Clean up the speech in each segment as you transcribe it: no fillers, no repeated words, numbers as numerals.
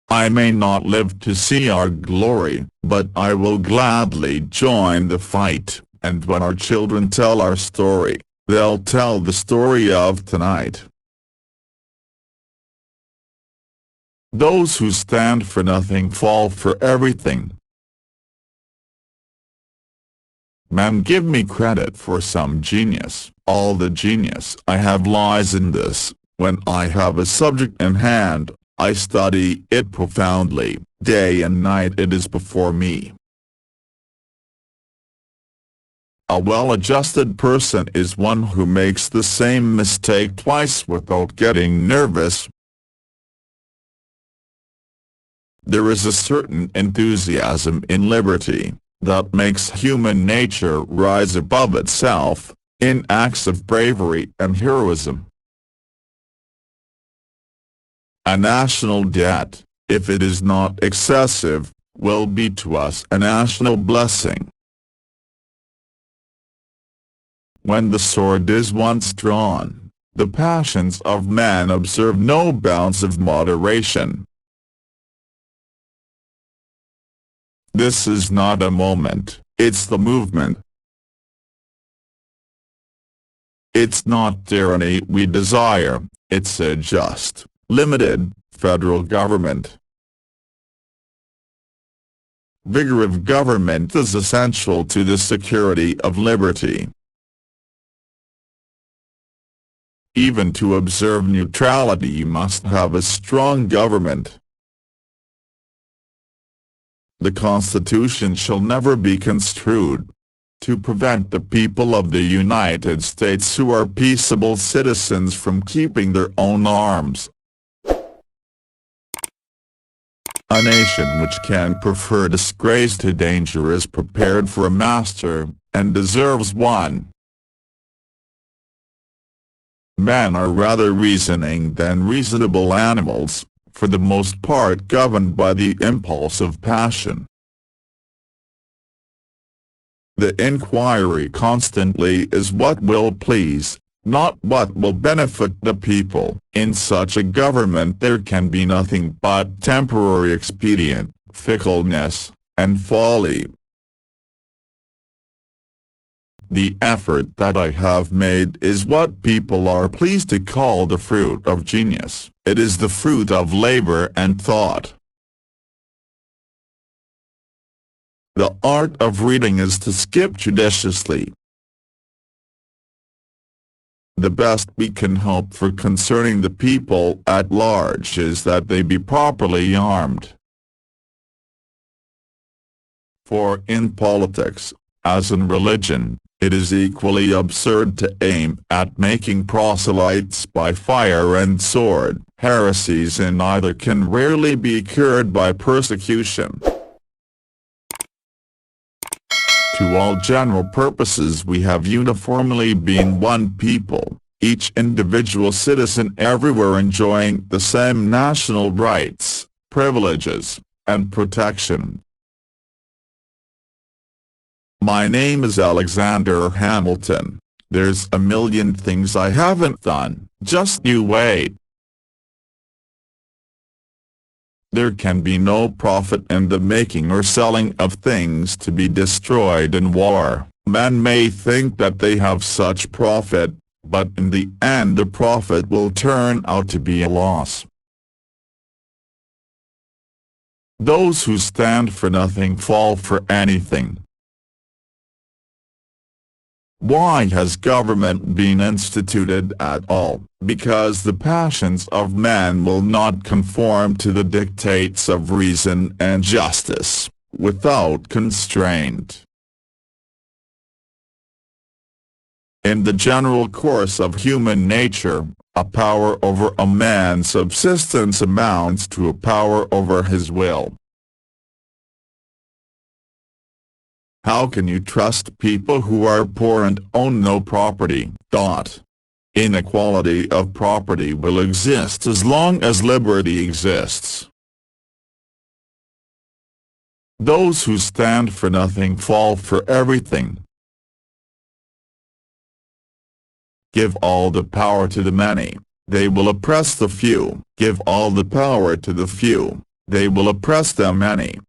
I may not live to see our glory, but I will gladly join the fight, and when our children tell our story, they'll tell the story of tonight. Those who stand for nothing fall for everything. Men give me credit for some genius. All the genius I have lies in this: when I have a subject in hand, I study it profoundly, day and night it is before me. A well-adjusted person is one who makes the same mistake twice without getting nervous. There is a certain enthusiasm in liberty that makes human nature rise above itself, in acts of bravery and heroism. A national debt, if it is not excessive, will be to us a national blessing. When the sword is once drawn, the passions of man observe no bounds of moderation. This is not a moment, it's the movement. It's not tyranny we desire, it's a just, limited, federal government. Vigor of government is essential to the security of liberty. Even to observe neutrality you must have a strong government. The Constitution shall never be construed to prevent the people of the United States who are peaceable citizens from keeping their own arms. A nation which can prefer disgrace to danger is prepared for a master, and deserves one. Men are rather reasoning than reasonable animals, for the most part governed by the impulse of passion. The inquiry constantly is what will please, not what will benefit the people. In such a government there can be nothing but temporary expedient, fickleness, and folly. The effort that I have made is what people are pleased to call the fruit of genius. It is the fruit of labor and thought. The art of reading is to skip judiciously. The best we can hope for concerning the people at large is that they be properly armed. For in politics, as in religion, it is equally absurd to aim at making proselytes by fire and sword. Heresies in either can rarely be cured by persecution. To all general purposes we have uniformly been one people, each individual citizen everywhere enjoying the same national rights, privileges, and protection. My name is Alexander Hamilton. There's a million things I haven't done, just you wait. There can be no profit in the making or selling of things to be destroyed in war. Men may think that they have such profit, but in the end the profit will turn out to be a loss. Those who stand for nothing fall for anything. Why has government been instituted at all? Because the passions of man will not conform to the dictates of reason and justice, without constraint. In the general course of human nature, a power over a man's subsistence amounts to a power over his will. How can you trust people who are poor and own no property? Inequality of property will exist as long as liberty exists. Those who stand for nothing fall for everything. Give all the power to the many, they will oppress the few. Give all the power to the few, they will oppress them any.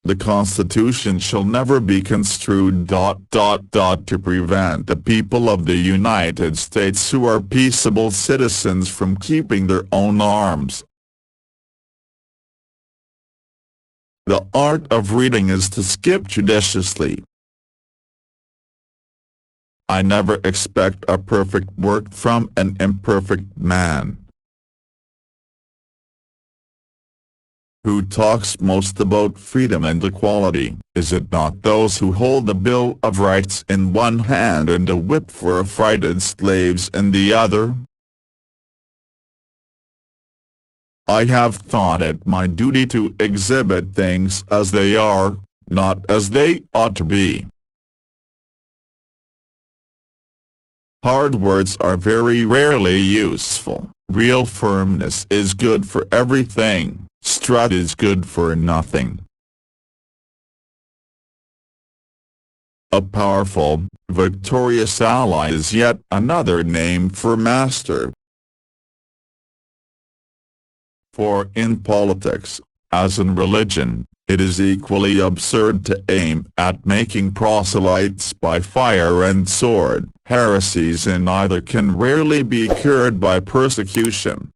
The Constitution shall never be construed ... to prevent the people of the United States who are peaceable citizens from keeping their own arms. The art of reading is to skip judiciously. I never expect a perfect work from an imperfect man. Who talks most about freedom and equality? Is it not those who hold the Bill of Rights in one hand and a whip for affrighted slaves in the other? I have thought it my duty to exhibit things as they are, not as they ought to be. Hard words are very rarely useful. Real firmness is good for everything. Strut is good for nothing. A powerful, victorious ally is yet another name for master. For in politics, as in religion, it is equally absurd to aim at making proselytes by fire and sword. Heresies in either can rarely be cured by persecution.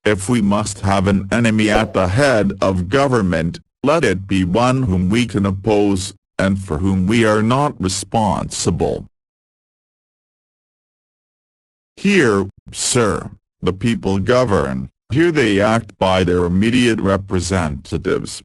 If we must have an enemy at the head of government, let it be one whom we can oppose, and for whom we are not responsible. Here, sir, the people govern. Here they act by their immediate representatives.